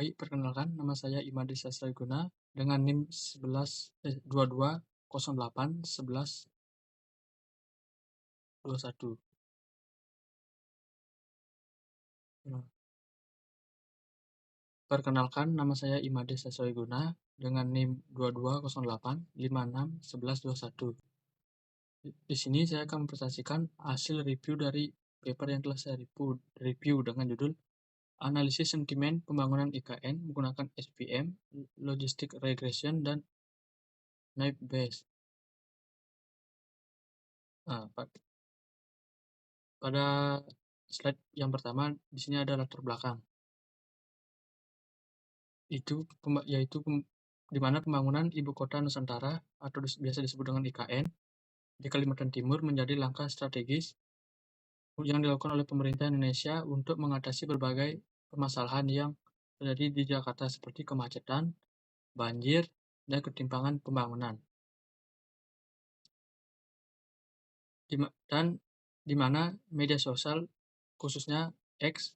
Baik, perkenalkan nama saya Imade Sastraguna dengan NIM 22081121. Nah, perkenalkan nama saya Imade Sastraguna dengan NIM 2208561121. Di sini saya akan mempresentasikan hasil review dari paper yang telah saya review dengan judul Analisis Sentimen Pembangunan IKN menggunakan SPM, Logistic Regression, dan Naive Bayes. Nah, pada slide yang pertama di sini ada latar belakang. Yaitu di mana pembangunan ibu kota Nusantara atau biasa disebut dengan IKN di Kalimantan Timur menjadi langkah strategis yang dilakukan oleh pemerintah Indonesia untuk mengatasi berbagai permasalahan yang terjadi di Jakarta seperti kemacetan, banjir, dan ketimpangan pembangunan. Dan di mana media sosial, khususnya X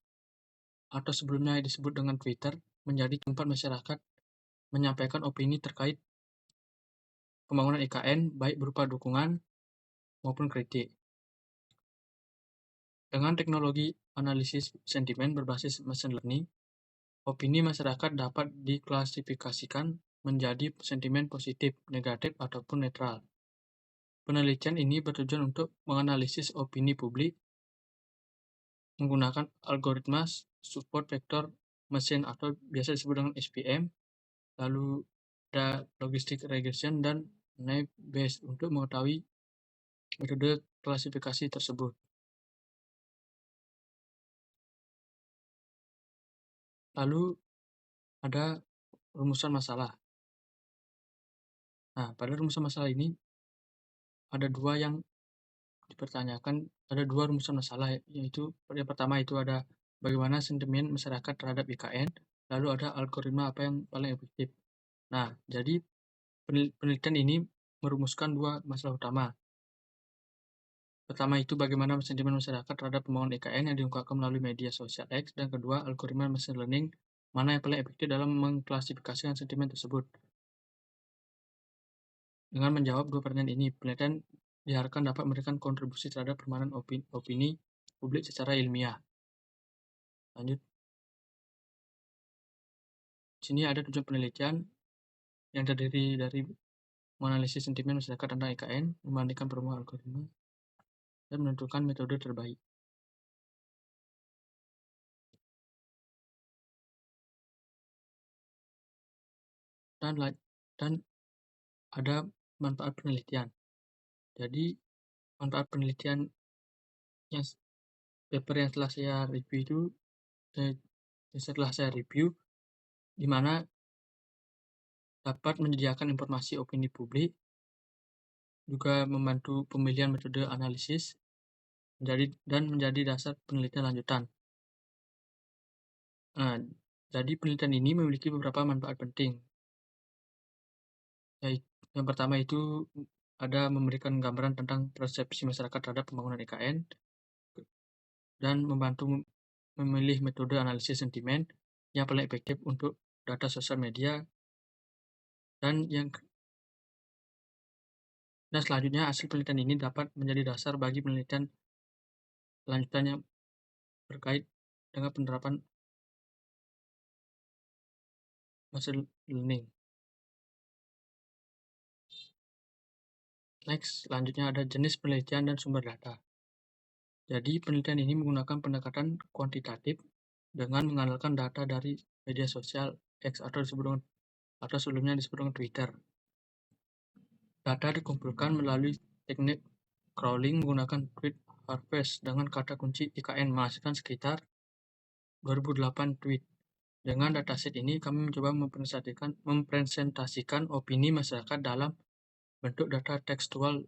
atau sebelumnya disebut dengan Twitter, menjadi tempat masyarakat menyampaikan opini terkait pembangunan IKN baik berupa dukungan maupun kritik. Dengan teknologi analisis sentimen berbasis machine learning, opini masyarakat dapat diklasifikasikan menjadi sentimen positif, negatif, ataupun netral. Penelitian ini bertujuan untuk menganalisis opini publik menggunakan algoritma support vector machine atau biasa disebut dengan SPM, lalu ada logistic regression dan naive Bayes untuk mengetahui metode klasifikasi tersebut. Lalu ada rumusan masalah. Nah, pada rumusan masalah ini ada dua yang dipertanyakan, ada dua rumusan masalah, yaitu yang pertama itu ada bagaimana sentimen masyarakat terhadap IKN, lalu ada algoritma apa yang paling efektif. Nah, jadi penelitian ini merumuskan dua masalah utama. Pertama itu bagaimana sentimen masyarakat terhadap pembangunan IKN yang diungkapkan melalui media sosial X, dan kedua algoritma machine learning mana yang paling efektif dalam mengklasifikasikan sentimen tersebut. Dengan menjawab dua pertanyaan ini, penelitian diharapkan dapat memberikan kontribusi terhadap permainan opini publik secara ilmiah. Lanjut. Di sini ada tujuan penelitian yang terdiri dari menganalisis sentimen masyarakat tentang IKN, membandingkan perubahan algoritma, dan menentukan metode terbaik. Dan ada manfaat penelitian. Jadi manfaat penelitian yang paper yang telah saya review itu setelah saya review, di mana dapat menyediakan informasi opini publik, juga membantu pemilihan metode analisis, dan menjadi dasar penelitian lanjutan. Nah, jadi penelitian ini memiliki beberapa manfaat penting. Yang pertama itu ada memberikan gambaran tentang persepsi masyarakat terhadap pembangunan IKN, dan membantu memilih metode analisis sentimen yang paling efektif untuk data sosial media, dan selanjutnya hasil penelitian ini dapat menjadi dasar bagi penelitian lanjutan yang terkait dengan penerapan machine learning. Next, selanjutnya ada jenis penelitian dan sumber data. Jadi penelitian ini menggunakan pendekatan kuantitatif dengan mengandalkan data dari media sosial X atau sebelumnya disebut dengan Twitter. Data dikumpulkan melalui teknik crawling menggunakan tweet harvest dengan kata kunci IKN, menghasilkan sekitar 2008 tweet. Dengan dataset ini kami mencoba mempresentasikan opini masyarakat dalam bentuk data tekstual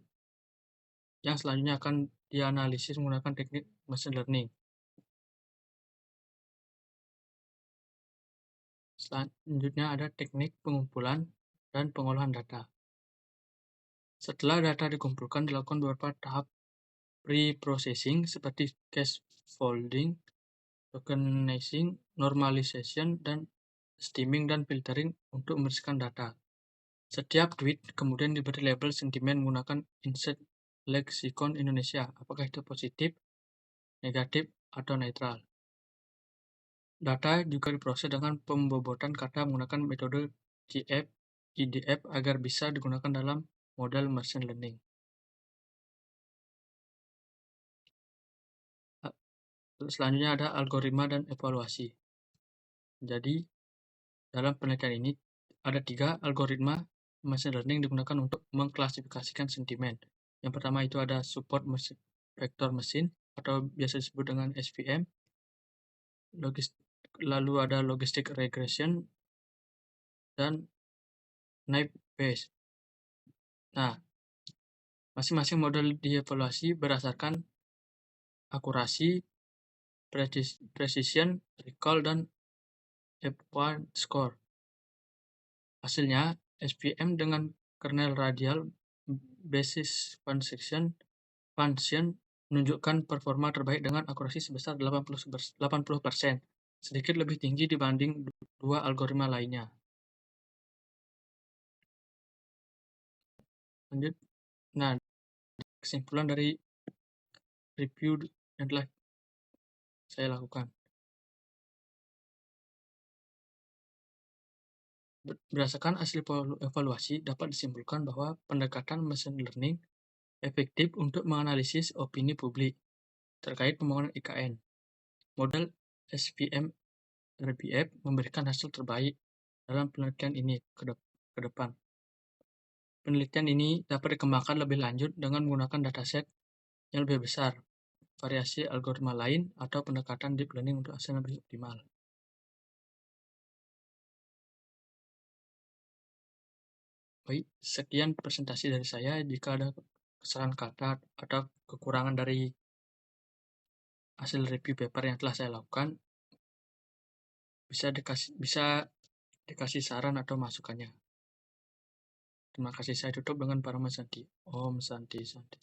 yang selanjutnya akan dianalisis menggunakan teknik machine learning. Selanjutnya ada teknik pengumpulan dan pengolahan data. Setelah data dikumpulkan, dilakukan beberapa tahap pre-processing seperti scaffolding, tokenizing, normalization, dan steaming, dan filtering untuk membersihkan data. Setiap tweet kemudian diberi label sentimen menggunakan insert leksikon Indonesia, apakah itu positif, negatif, atau netral. Data juga diproses dengan pembobotan kata menggunakan metode GF, IDF agar bisa digunakan dalam model machine learning. Selanjutnya ada algoritma dan evaluasi. Jadi, dalam penelitian ini ada 3 algoritma machine learning digunakan untuk mengklasifikasikan sentimen. Yang pertama itu ada support vector machine atau biasa disebut dengan SVM. Lalu ada logistic regression dan naive Bayes. Nah, masing-masing model dievaluasi berdasarkan akurasi, precision, recall, dan F1 score. Hasilnya, SVM dengan kernel radial basis function menunjukkan performa terbaik dengan akurasi sebesar 80%, sedikit lebih tinggi dibanding 2 algoritma lainnya. Lanjut. Nah, kesimpulan dari review yang telah saya lakukan. Berdasarkan hasil evaluasi, dapat disimpulkan bahwa pendekatan machine learning efektif untuk menganalisis opini publik terkait pembangunan IKN. Model SVM RBF memberikan hasil terbaik dalam penelitian ini ke depan. Penelitian ini dapat dikembangkan lebih lanjut dengan menggunakan dataset yang lebih besar, variasi algoritma lain, atau pendekatan deep learning untuk hasil yang lebih optimal. Baik, sekian presentasi dari saya. Jika ada kesalahan kata atau kekurangan dari hasil review paper yang telah saya lakukan, bisa dikasih saran atau masukannya. Terima kasih. Saya tutup dengan Parama Santi. Om Santi Santi.